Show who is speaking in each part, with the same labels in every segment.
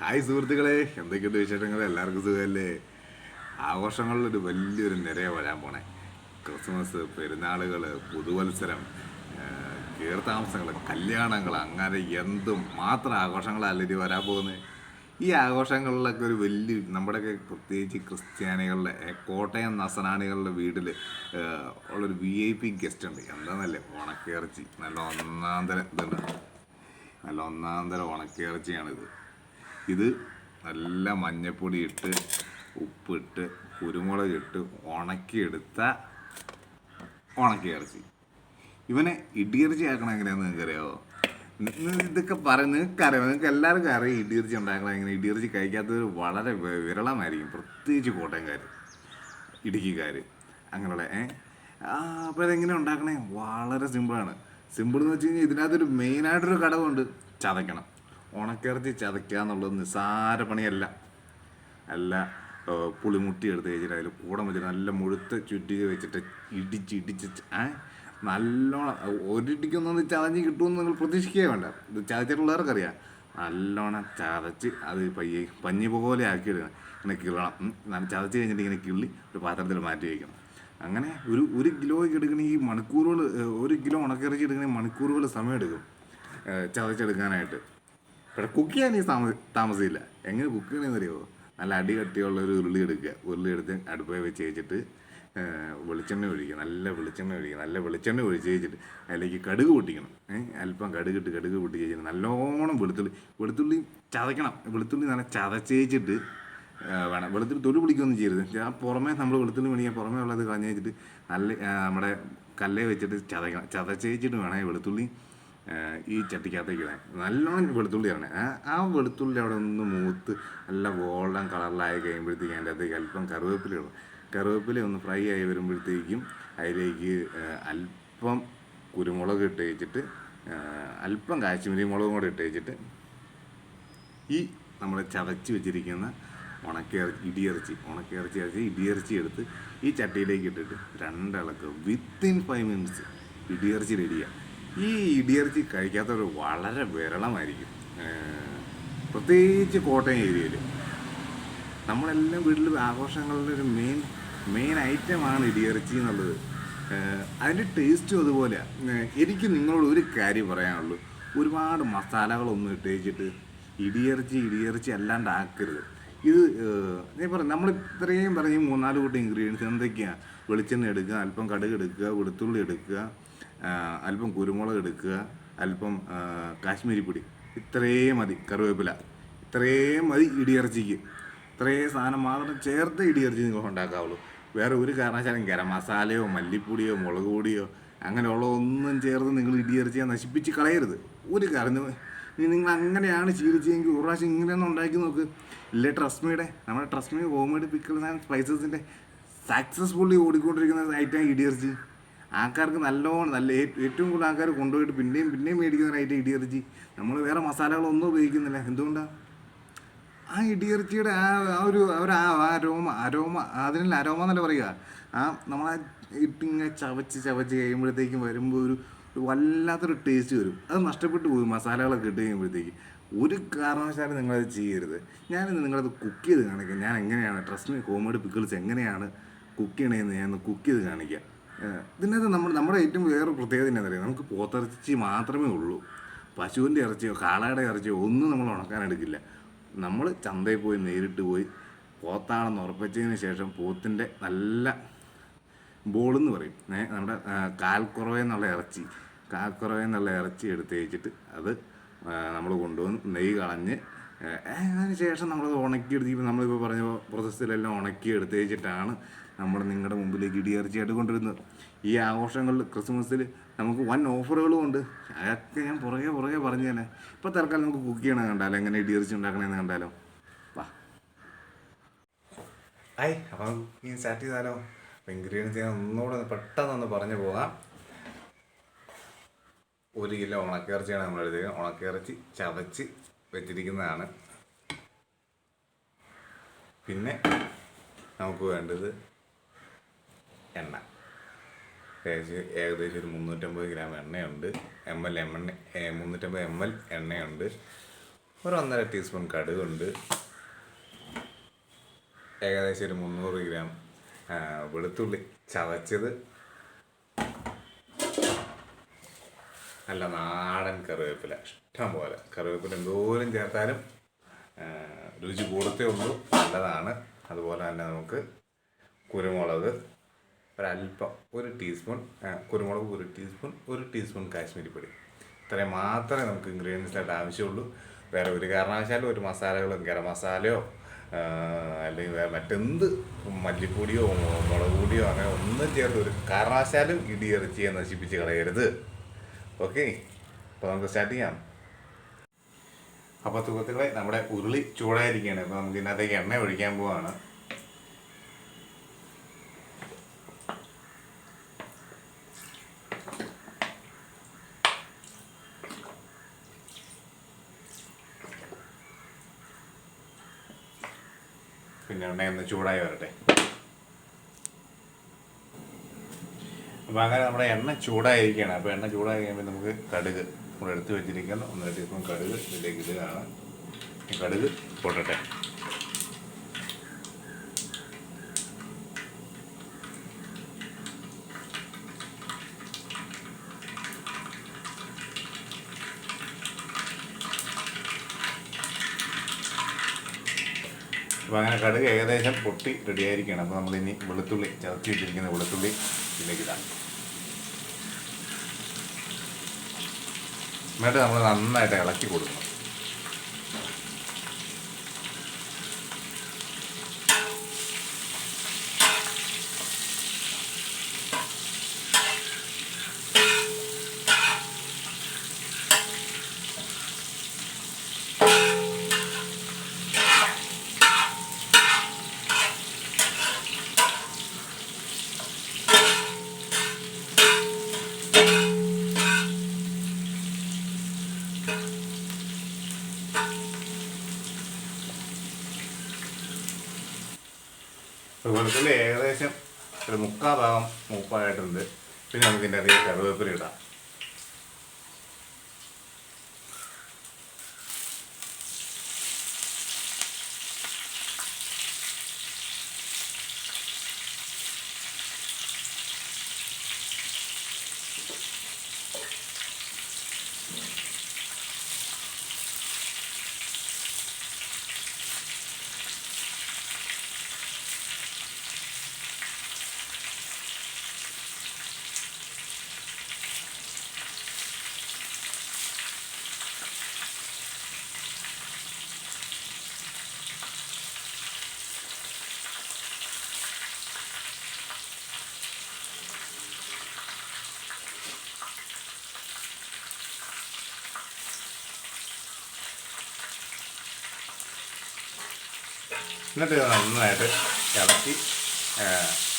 Speaker 1: Hi സുഹൃത്തുക്കളെ, എന്തൊക്കെയുണ്ട് വിശേഷങ്ങൾ? എല്ലാവർക്കും സുഖമല്ലേ? ആഘോഷങ്ങളിലൊരു വലിയൊരു നിരയാണ് വരാൻ പോണേ. ക്രിസ്മസ്, പെരുന്നാളുകൾ, പുതുവത്സരം, കീർത്താമസങ്ങൾ, കല്യാണങ്ങൾ, അങ്ങനെ എന്തും മാത്രം ആഘോഷങ്ങളല്ല ഇത് വരാൻ പോകുന്നത്. ഈ ആഘോഷങ്ങളിലൊക്കെ ഒരു വലിയ നമ്മുടെയൊക്കെ പ്രത്യേകിച്ച് ക്രിസ്ത്യാനികളുടെ കോട്ടയം നസറാണികളുടെ വീട്ടിൽ ഉള്ളൊരു VIP ഗസ്റ്റ് ഉണ്ട്. എന്താണെന്നല്ലേ, ഉണക്കിയിറച്ചി. നല്ല ഒന്നാന്തരം ഇതുണ്ട്, നല്ല ഒന്നാന്തരം ഉണക്കിയിറച്ചിയാണിത്. ഇത് നല്ല മഞ്ഞപ്പൊടി ഇട്ട് ഉപ്പിട്ട് കുരുമുളകിട്ട് ഉണക്കിയെടുത്ത ഉണക്കിയിറച്ചി. ഇവനെ ഇടിയിറച്ചി ആക്കണം എങ്ങനെയാണെന്ന് നിങ്ങൾക്കറിയാമോ? ഇതൊക്കെ നിങ്ങൾക്കറിയാം, നിങ്ങൾക്ക് എല്ലാവർക്കും അറിയാം ഇടിയിറച്ചി ഉണ്ടാക്കണം എങ്ങനെ. ഇടിയിറച്ചി കഴിക്കാത്തവർ വളരെ വിരളമായിരിക്കും, പ്രത്യേകിച്ച് കോട്ടയംകാർ, ഇടുക്കിക്കാർ, അങ്ങനെയുള്ള അപ്പോൾ ഇതെങ്ങനെ ഉണ്ടാക്കണേ? വളരെ സിമ്പിളാണ്. സിമ്പിൾ എന്ന് വെച്ച് കഴിഞ്ഞാൽ ഇതിനകത്തൊരു മെയിനായിട്ടൊരു ഘടകമുണ്ട്: ചതയ്ക്കണം. ഉണക്കിറച്ചി ചതയ്ക്കുക എന്നുള്ളത് നിസ്സാര പണിയല്ല. അല്ല, പുളിമുട്ടി എടുത്ത് വെച്ചിട്ട് അതിൽ കൂടെ വെച്ചിട്ട് നല്ല മുഴുത്ത ചുറ്റിക വെച്ചിട്ട് ഇടിച്ച് നല്ലോണം ഒരിടിക്കൊന്നും ചതഞ്ഞ് കിട്ടുമെന്ന് നിങ്ങൾ പ്രതീക്ഷിക്കുകയേ വേണ്ട. ഇത് ചതച്ചിട്ടുള്ളവർക്കറിയാം. നല്ലോണം ചതച്ച് അത് പഞ്ഞി പോലെ ആക്കിയെടുക്കണം. ഇങ്ങനെ കിള്ളണം. ചതച്ച് കഴിഞ്ഞിട്ട് ഇങ്ങനെ കിള്ളി ഒരു പാത്രത്തിൽ മാറ്റി വയ്ക്കണം. അങ്ങനെ ഒരു കിലോയ്ക്ക് എടുക്കണമെങ്കിൽ മണിക്കൂറുകൾ, 1 കിലോ ഉണക്കിറച്ചി എടുക്കണമെങ്കിൽ മണിക്കൂറുകൾ സമയമെടുക്കും ചതച്ചെടുക്കാനായിട്ട്. പക്ഷേ കുക്ക് ചെയ്യാൻ ഈ താമസമില്ല. എങ്ങനെ കുക്ക് ചെയ്യണമെന്ന് അറിയുമോ? നല്ല അടി കട്ടിയുള്ള ഒരു ഉരുളി എടുക്കുക. ഉരുളി എടുത്ത് അടുപ്പിൽ വെച്ച് വെച്ചിട്ട് വെളിച്ചെണ്ണ ഒഴിക്കുക. നല്ല വെളിച്ചെണ്ണ ഒഴിച്ച് വെച്ചിട്ട് അതിലേക്ക് കടുക് പൊട്ടിക്കണം. അല്പം കടുക് പൊട്ടി വെച്ചിട്ട് നല്ലോണം വെളുത്തുള്ളി ചതയ്ക്കണം. വെളുത്തുള്ളി നല്ല ചതച്ചേച്ചിട്ട് വേണം. വെളുത്തുള്ളി തൊലി പിടിക്കുകയൊന്നും ചെയ്യരുത്. ആ പുറമേ നമ്മൾ വെളുത്തുള്ളി മേടിക്കാൻ പുറമേ ഉള്ളത് കളഞ്ഞ് വെച്ചിട്ട് നല്ല നമ്മുടെ കല്ലേ വെച്ചിട്ട് ചതയ്ക്കണം. ചതച്ചേച്ചിട്ട് വേണം ഈ വെളുത്തുള്ളി ഈ ചട്ടിക്കകത്തേക്ക് ഇടാൻ. നല്ലോണം വെളുത്തുള്ളി ഇടണേ. ആ വെളുത്തുള്ളി അവിടെ ഒന്ന് മൂത്ത് നല്ല ഗോൾഡൻ കളറിലായി കഴിയുമ്പോഴത്തേക്കും അതിൻ്റെ അകത്തേക്ക് അല്പം കറിവേപ്പില ഇടും. കറിവേപ്പില ഒന്ന് ഫ്രൈ ആയി വരുമ്പോഴത്തേക്കും അതിലേക്ക് അല്പം കുരുമുളക് ഇട്ട് വെച്ചിട്ട് അല്പം കാശ്മീരി മുളകും കൂടെ ഇട്ട് വെച്ചിട്ട് ഈ നമ്മൾ ചതച്ച് വെച്ചിരിക്കുന്ന ഇടിയിറച്ചി എടുത്ത് ഈ ചട്ടിയിലേക്ക് ഇട്ടിട്ട് രണ്ടിളക്ക്. വിത്തിൻ 5 മിനിറ്റ്സ് ഇടിയിറച്ചി റെഡിയാണ്. ഈ ഇടിയിറച്ചി കഴിക്കാത്തവർ വളരെ വിരളമായിരിക്കും, പ്രത്യേകിച്ച് കോട്ടയം ഏരിയയിൽ. നമ്മളെല്ലാം വീട്ടിൽ ആഘോഷങ്ങളുടെ ഒരു മെയിൻ ഐറ്റമാണ് ഇടിയിറച്ചി എന്നുള്ളത്. അതിൻ്റെ ടേസ്റ്റും അതുപോലെയാണ്. എനിക്ക് നിങ്ങളോട് ഒരു കാര്യം പറയാനുള്ളൂ: ഒരുപാട് മസാലകളൊന്നും ഇട്ട് വെച്ചിട്ട് ഇടിയിറച്ചി അല്ലാണ്ട് ആക്കരുത്. ഇത് ഞാൻ പറയാം, നമ്മൾ ഇത്രയും പറയും 3-4 കൂട്ടം ഇൻഗ്രീഡിയൻസ് എന്തൊക്കെയാണ്: വെളിച്ചെണ്ണ എടുക്കുക, അല്പം കടുക് എടുക്കുക, വെളുത്തുള്ളി എടുക്കുക, അല്പം കുരുമുളക് എടുക്കുക, അല്പം കാശ്മീരി പൊടി, ഇത്രയും മതി. കറിവേപ്പില, ഇത്രയും മതി ഇടിയിറച്ചിക്ക്. ഇത്രയും സാധനം മാത്രം ചേർത്ത് ഇടിയിറച്ചി നിങ്ങൾ ഉണ്ടാക്കാവുള്ളൂ. വേറെ ഒരു കാരണവശാലും ഗരം മസാലയോ മല്ലിപ്പൊടിയോ മുളക് പൊടിയോ അങ്ങനെയുള്ള ഒന്നും ചേർത്ത് നിങ്ങൾ ഇടിയിറച്ചിയെ നശിപ്പിച്ച് കളയരുത്. ഒരു കാരണം നിങ്ങൾ അങ്ങനെയാണ് ശീലിച്ചതെങ്കിൽ ഒരു പ്രാവശ്യം ഇങ്ങനെയൊന്നും ഉണ്ടാക്കി നോക്ക്. ഇല്ലേ, നമ്മുടെ ട്രസ്മി ഹോംമെയ്ഡ് പിക്കിൾ ആൻഡ് സ്പൈസസിൻ്റെ സക്സസ്ഫുള്ളി ഓടിക്കൊണ്ടിരിക്കുന്ന ഐറ്റം ഇടിയിറച്ചി. ആൾക്കാർക്ക് നല്ല ഏറ്റവും കൂടുതൽ ആൾക്കാർ കൊണ്ടുപോയിട്ട് പിന്നെയും മേടിക്കുന്ന ഐറ്റം ഇടിയിറച്ചി. നമ്മൾ വേറെ മസാലകളൊന്നും ഉപയോഗിക്കുന്നില്ല. എന്തുകൊണ്ടാണ്? ആ ഇടിയിറച്ചിയുടെ അരോമ അതിനുള്ള അരോമ എന്നല്ല പറയുക. നമ്മളാ ഇട്ടിങ്ങനെ ചവച്ച് കഴിയുമ്പോഴത്തേക്കും വരുമ്പോൾ ഒരു വല്ലാത്തൊരു ടേസ്റ്റ് വരും. അത് നഷ്ടപ്പെട്ടു പോകും മസാലകളൊക്കെ ഇട്ട് കഴിയുമ്പോഴത്തേക്ക്. ഒരു കാരണവശാലും നിങ്ങളത് ചെയ്യരുത്. ഞാനിന്ന് നിങ്ങളത് കുക്ക് ചെയ്ത് കാണിക്കാം. ഞാൻ എങ്ങനെയാണ് ട്രസ്റ്റ് ഹോംമെയ്ഡ് പിക്കിൾസ് എങ്ങനെയാണ് കുക്ക് ചെയ്യണമെന്ന് ഞാൻ കുക്ക് ചെയ്ത് കാണിക്കാം. ഇതിനകത്ത് നമ്മുടെ ഏറ്റവും വേറെ പ്രത്യേകത എന്താ പറയുക: നമുക്ക് പോത്തിറച്ചി മാത്രമേ ഉള്ളൂ. പശുവിൻ്റെ ഇറച്ചിയോ കാളയുടെ ഇറച്ചിയോ ഒന്നും നമ്മൾ ഉണക്കാനെടുക്കില്ല. നമ്മൾ ചന്തയിൽ പോയി നേരിട്ട് പോയി പോത്താണെന്ന് ഉറപ്പിച്ചതിന് ശേഷം പോത്തിൻ്റെ നല്ല ബോളെന്ന് പറയും, നമ്മുടെ കാൽക്കുറവെന്നുള്ള ഇറച്ചി എടുത്ത് വെച്ചിട്ട് അത് നമ്മൾ കൊണ്ടുവന്ന് നെയ്യ് കളഞ്ഞ് അതിന് ശേഷം നമ്മളത് ഉണക്കിയെടുത്തിപ്പോൾ നമ്മളിപ്പോൾ പറഞ്ഞ പ്രോസസ്സിലെല്ലാം ഉണക്കിയെടുത്ത് വെച്ചിട്ടാണ് നമ്മൾ നിങ്ങളുടെ മുമ്പിലേക്ക് ഇടിയിറച്ചിയായിട്ട് കൊണ്ടുവരുന്നത്. ഈ ആഘോഷങ്ങളിൽ ക്രിസ്മസിൽ നമുക്ക് വൻ ഓഫറുകളും ഉണ്ട്. അതൊക്കെ ഞാൻ പുറകെ പറഞ്ഞു തന്നെ. ഇപ്പോൾ തൽക്കാലം നമുക്ക് കുക്ക് ചെയ്യണം കണ്ടാലോ, എങ്ങനെ ഇടിയിറച്ചി ഉണ്ടാക്കണമെന്ന് കണ്ടാലോ. വാ, അപ്പം കുക്കിങ് സ്റ്റാർട്ട് ചെയ്താലോ? അപ്പോൾ ഇൻഗ്രീഡിയൻസ് ഞാൻ ഒന്നുകൂടെ പെട്ടെന്നൊന്ന് പറഞ്ഞു പോകാം. 1 കിലോ ഉണക്കിയിറച്ചിയാണ് നമ്മൾ എടുത്തിരിക്കുന്നത്. ഉണക്കിയിറച്ചി ചതച്ച് വെച്ചിരിക്കുന്നതാണ്. പിന്നെ നമുക്ക് വേണ്ടത് എണ്ണ. ഏകദേശം ഒരു 350 ഗ്രാം എണ്ണയുണ്ട്. 350 ml എണ്ണയുണ്ട്. ഒരു 1.5 ടീസ്പൂൺ കടുകുണ്ട്, ഏകദേശം ഒരു 300 ഗ്രാം വെളുത്തുള്ളി ചതച്ചത്, നല്ല നാടൻ കറിവേപ്പില ഇഷ്ടം പോലെ. കറിവേപ്പില എന്തോരം ചേർത്താലും രുചി കൂടത്തേ ഉള്ളൂ, നല്ലതാണ്. അതുപോലെ തന്നെ നമുക്ക് കുരുമുളക് ഒരല്പം, 1 ടീസ്പൂൺ കുരുമുളക്, 1 ടീസ്പൂൺ കാശ്മീരി പൊടി. ഇത്രയും മാത്രമേ നമുക്ക് ഇൻഗ്രീഡിയൻസ് ആയിട്ട് ആവശ്യമുള്ളൂ. വേറെ ഒരു കാരണവശാലും ഒരു മസാലകളും ഗരം മസാലയോ അല്ലെങ്കിൽ വേറെ മറ്റെന്ത് മല്ലിപ്പൊടിയോ മുളക് പൊടിയോ അങ്ങനെ ഒന്നും ചേർത്ത് ഒരു കാരണവശാലും ഇടിയിറച്ചിയെ നശിപ്പിച്ച് കളയരുത്. ഓക്കെ, അപ്പോൾ നമുക്ക് സ്റ്റാർട്ട് ചെയ്യാം. അപ്പോൾ സുഹൃത്തുക്കളെ, നമ്മുടെ ഉരുളി ചൂടായിരിക്കുകയാണ്. അപ്പോൾ നമുക്ക് ഇതിനകത്തേക്ക് എണ്ണ ഒഴിക്കാൻ പോവാണ്. പിന്നെ എണ്ണ ഒന്ന് ചൂടായി വരട്ടെ. അപ്പോൾ അങ്ങനെ നമ്മുടെ എണ്ണ ചൂടായിരിക്കുകയാണ്. അപ്പോൾ എണ്ണ ചൂടായി കഴിയുമ്പോൾ നമുക്ക് കടുക് നമ്മൾ എടുത്ത് വെച്ചിരിക്കുന്ന 1.5 ടീസ്പൂൺ കടുക് ഇതിലേക്ക് ഇടുകയാണ്. കടുക് പൊട്ടട്ടെ. അപ്പോൾ അങ്ങനെ കടുക് ഏകദേശം പൊട്ടി റെഡിയായിരിക്കുകയാണ്. അപ്പോൾ നമ്മളിനി വെളുത്തുള്ളി ചതച്ച് വെച്ചിരിക്കുന്ന വെളുത്തുള്ളി ഇതിലേക്ക് ഇടാം. എന്നിട്ട് നമ്മൾ നന്നായിട്ട് ഇളക്കി കൊടുക്കണം. വെളുത്തുള്ളി ഏകദേശം ഒരു 3/4 ഭാഗം മൂപ്പായിട്ടുണ്ട്. പിന്നെ നമുക്ക് ഇതിൻ്റെ അധികം കറിവേപ്പില ഇടാം. എന്നിട്ട് നന്നായിട്ട് ഇളക്കി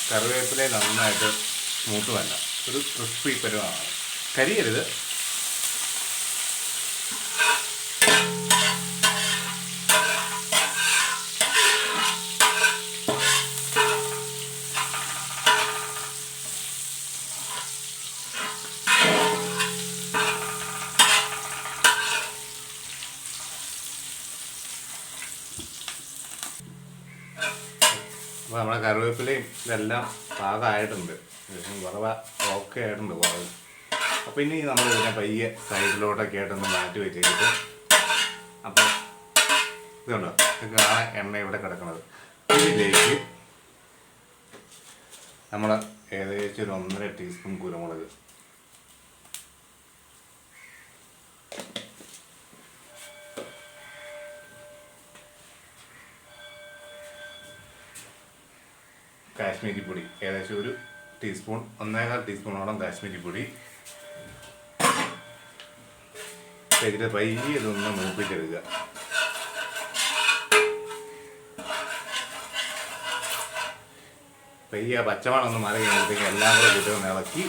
Speaker 1: കറിവേപ്പിലയെ നന്നായിട്ട് മൂത്ത് വല്ല ഒരു ക്രിസ്പി പരുവമാണ്. കരിയരുത്. അപ്പോൾ നമ്മുടെ കറിവേപ്പിലയും ഇതെല്ലാം പാകമായിട്ടുണ്ട്, കുറവ് ഓക്കെ ആയിട്ടുണ്ട് കുറവ്. അപ്പോൾ ഇനി നമ്മൾ ഇതിനെ പയ്യെ സൈഡിലോട്ടൊക്കെ ആയിട്ടൊന്ന് മാറ്റി വെച്ചിട്ട്, അപ്പോൾ ഇതുണ്ടോ കാണാൻ എണ്ണ ഇവിടെ കിടക്കുന്നത്. ഇതിലേക്ക് നമ്മൾ ഏകദേശം ഒരു 1.5 ടീസ്പൂൺ കുരുമുളക്, കാശ്മീരി പൊടി ഏകദേശം 1 ടീസ്പൂൺ, 1.25 ടീസ്പൂണോളം കാശ്മീരി പൊടി ഇതിൻ്റെ പയ്യെ ഇതൊന്ന് മൂപ്പിച്ചെടുക്കുക. പയ്യെ പച്ചമണം ഒന്ന് മാറി കഴിയുമ്പോഴത്തേക്ക് എല്ലാം കൂടെ കിട്ടുന്ന ഇളക്കി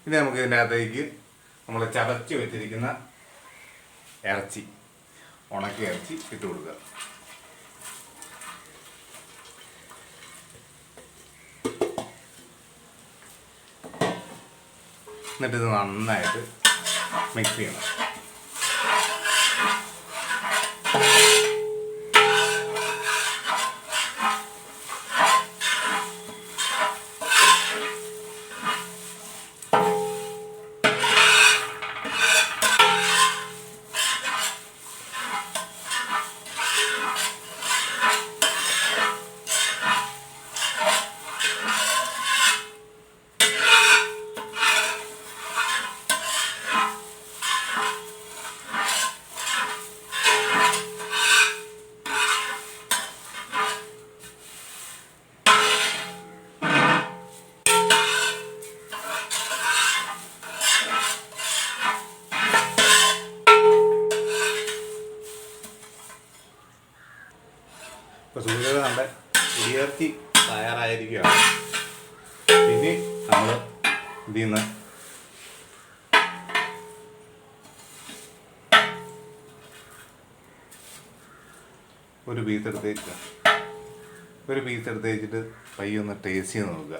Speaker 1: ഇനി നമുക്ക് ഇതിൻ്റെ അകത്തേക്ക് നമ്മൾ ചതച്ച് വെച്ചിരിക്കുന്ന ഇറച്ചി, ഉണക്കി ഇറച്ചി ഇട്ട് കൊടുക്കുക. എന്നിട്ടിത് നന്നായിട്ട് മിക്സ് ചെയ്യണം. ഇപ്പോൾ സൂര്യത നമ്മുടെ ഇടിയിറച്ചി തയ്യാറായിരിക്കുകയാണ്. പിന്നെ നമ്മൾ ഇതിൽ നിന്ന് ഒരു പീസ് എടുത്ത് വെച്ചിട്ട് പയ്യൊന്ന് ടേസ്റ്റ് ചെയ്ത് നോക്കുക.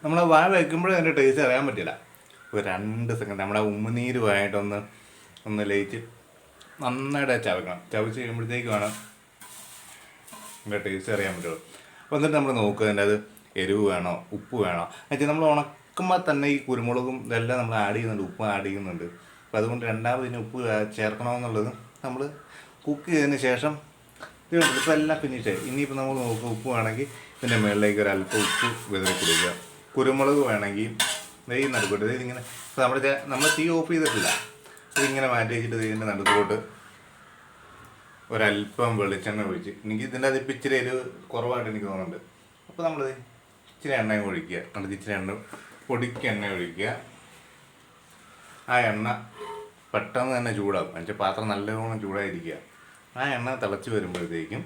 Speaker 1: നമ്മൾ വായ വയ്ക്കുമ്പോഴേ അതിൻ്റെ ടേസ്റ്റ് അറിയാൻ പറ്റില്ല. ഒരു 2 സെക്കൻഡ് നമ്മുടെ ഉമിനീരുമായിട്ടൊന്ന് ലയിച്ച് നന്നായിട്ട് ചവയ്ക്കണം. ചവച്ച് കഴിയുമ്പോഴത്തേക്കുമാണ് അതിൻ്റെ ടേസ്റ്റ് അറിയാൻ പറ്റുള്ളൂ. അപ്പോൾ എന്നിട്ട് നമ്മൾ നോക്കുക അതിൻ്റെ അത് എരിവ് വേണോ ഉപ്പ് വേണോ. എന്നുവെച്ചാൽ നമ്മൾ ഉണക്കുമ്പോൾ തന്നെ ഈ കുരുമുളകും ഇതെല്ലാം നമ്മൾ ആഡ് ചെയ്യുന്നുണ്ട്, ഉപ്പ് ആഡ് ചെയ്യുന്നുണ്ട്. അപ്പോൾ അതുകൊണ്ട് രണ്ടാമത് ഇതിന് ഉപ്പ് ചേർക്കണമെന്നുള്ളത് നമ്മൾ കുക്ക് ചെയ്തതിന് ശേഷം ഇപ്പോൾ എല്ലാം ഫിനിഷായി. ഇനിയിപ്പോൾ നമ്മൾ നോക്കുക ഉപ്പ് വേണമെങ്കിൽ ഇതിൻ്റെ മുകളിലേക്ക് ഒരല്പം ഉപ്പ് വിതറി കൊടുക്കുക. കുരുമുളക് വേണമെങ്കിൽ ഈ നടുക്കോട്ട് ഇതിങ്ങനെ നമ്മൾ തീ ഓഫ് ചെയ്തിട്ടില്ല, ഇതിങ്ങനെ മാറ്റി വെച്ചിട്ട് ഇതിൻ്റെ നടുക്കോട്ട് ഒരല്പം വെളിച്ചെണ്ണ ഒഴിച്ച്, എനിക്ക് ഇതിൻ്റെ അത് ഇപ്പം ഇച്ചിരി എരിവ് കുറവായിട്ട് എനിക്ക് തോന്നുന്നുണ്ട്. അപ്പോൾ നമ്മൾ ഇച്ചിരി എണ്ണയും ഒഴിക്കുക. എന്നിട്ട് ഇച്ചിരി പൊടിക്ക് എണ്ണ ഒഴിക്കുക. ആ എണ്ണ പെട്ടെന്ന് തന്നെ ചൂടാകും. എന്നുവെച്ചാൽ പാത്രം നല്ലവണ്ണം ചൂടായിരിക്കുക. ആ എണ്ണ തിളച്ച് വരുമ്പോഴത്തേക്കും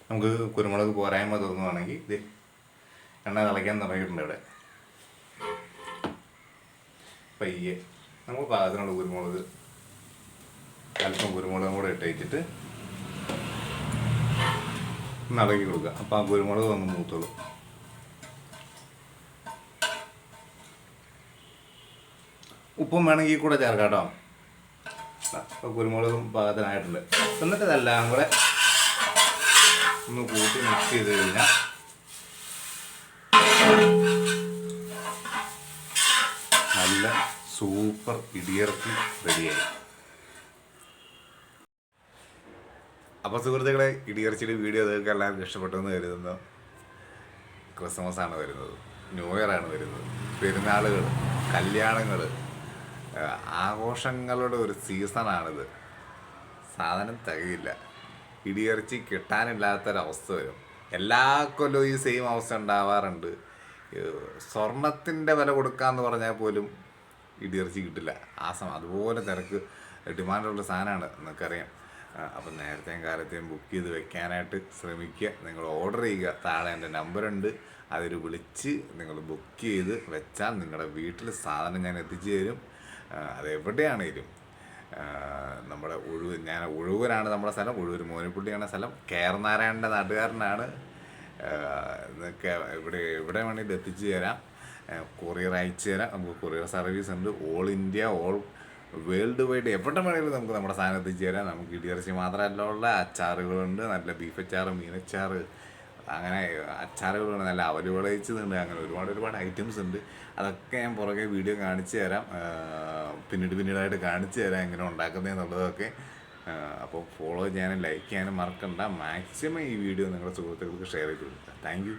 Speaker 1: നമുക്ക് കുരുമുളക് പോരായ്മ തോന്നുവാണെങ്കിൽ ഇത് എണ്ണ തിളയ്ക്കാൻ തുടങ്ങിയിട്ടുണ്ട്. ഇവിടെ പയ്യെ നമുക്ക് പാകത്തിനുള്ള കുരുമുളക്, അല്പം കുരുമുളകും കൂടെ ഇട്ട് വെച്ചിട്ട് ഒന്ന് ഇളക്കി കൊടുക്കുക. അപ്പോൾ ആ കുരുമുളക് ഒന്ന് മൂത്തോളൂ. ഉപ്പും വേണമെങ്കിൽ കൂടെ ചേർക്കാം കേട്ടോ. അപ്പോൾ കുരുമുളകും പാകത്തിനായിട്ടുണ്ട്. എന്നിട്ട് ഇതെല്ലാം കൂടെ ഒന്ന് കൂട്ടി മിക്സ് ചെയ്ത് കഴിഞ്ഞാൽ നല്ല സൂപ്പർ ഇടിയിറച്ചി റെഡിയായി. അപ്പോൾ സുഹൃത്തുക്കളെ, ഇടിയിറച്ചിയുടെ വീഡിയോ നിങ്ങൾക്ക് എല്ലാവർക്കും ഇഷ്ടപ്പെട്ടെന്ന് കരുതുന്നു. ക്രിസ്മസ് ആണ് വരുന്നത്, ന്യൂ ഇയർ ആണ് വരുന്നത്, പെരുന്നാളുകൾ, കല്യാണങ്ങൾ, ആഘോഷങ്ങളുടെ ഒരു സീസണാണിത്. സാധനം തികയില്ല. ഇടിയിറച്ചി കിട്ടാനില്ലാത്തൊരവസ്ഥ വരും. എല്ലാ കൊല്ലവും ഈ സെയിം അവസ്ഥ ഉണ്ടാവാറുണ്ട്. സ്വർണത്തിൻ്റെ വില കൊടുക്കാമെന്ന് പറഞ്ഞാൽ പോലും ഇടിയിറച്ചി കിട്ടില്ല. ആ സമയം അതുപോലെ തിരക്ക് ഡിമാൻഡുള്ള സാധനമാണ്, നിങ്ങൾക്കറിയാം. അപ്പം നേരത്തെയും കാലത്തെയും ബുക്ക് ചെയ്ത് വെക്കാനായിട്ട് ശ്രമിക്കുക. നിങ്ങൾ ഓർഡർ ചെയ്യുക. താഴെ എൻ്റെ നമ്പറുണ്ട്, അതിൽ വിളിച്ച് നിങ്ങൾ ബുക്ക് ചെയ്ത് വെച്ചാൽ നിങ്ങളുടെ വീട്ടിൽ സാധനം ഞാൻ എത്തിച്ചു തരും. അതെവിടെയാണേലും. നമ്മുടെ ഉഴൂരാണ് നമ്മുടെ സ്ഥലം. ഉഴൂർ മോനിപ്പുള്ളിയാണ് സ്ഥലം. കേരനാരായണൻ്റെ നാട്ടുകാരനാണ്. ഇവിടെ വേണമെങ്കിൽ എത്തിച്ചു തരാം. കൊറിയർ അയച്ചു തരാം. നമുക്ക് കൊറിയർ സർവീസ് ഉണ്ട്. All India, all world wide എവിടെ വേണമെങ്കിലും നമുക്ക് നമ്മുടെ സാധനം എത്തിച്ചു തരാം. നമുക്ക് ഇടിയിറച്ചി മാത്രമല്ല ഉള്ള അച്ചാറുകളുണ്ട്. നല്ല ബീഫ് അച്ചാറ്, മീനച്ചാറ്, അങ്ങനെ അച്ചാറുകളുണ്ട്. നല്ല അവല് വിളയിച്ചതുണ്ട്. അങ്ങനെ ഒരുപാട് ഐറ്റംസ് ഉണ്ട്. അതൊക്കെ ഞാൻ പുറകെ വീഡിയോ കാണിച്ചു തരാം. പിന്നീടായിട്ട് കാണിച്ചു തരാം എങ്ങനെ ഉണ്ടാക്കുന്നതെന്നുള്ളതൊക്കെ. അപ്പോൾ ഫോളോ ചെയ്യാനും ലൈക്ക് ചെയ്യാനും മറക്കണ്ട. മാക്സിമം ഈ വീഡിയോ നിങ്ങളുടെ സുഹൃത്തുക്കൾക്ക് ഷെയർ ചെയ്ത് കൊടുക്കുക. Thank you.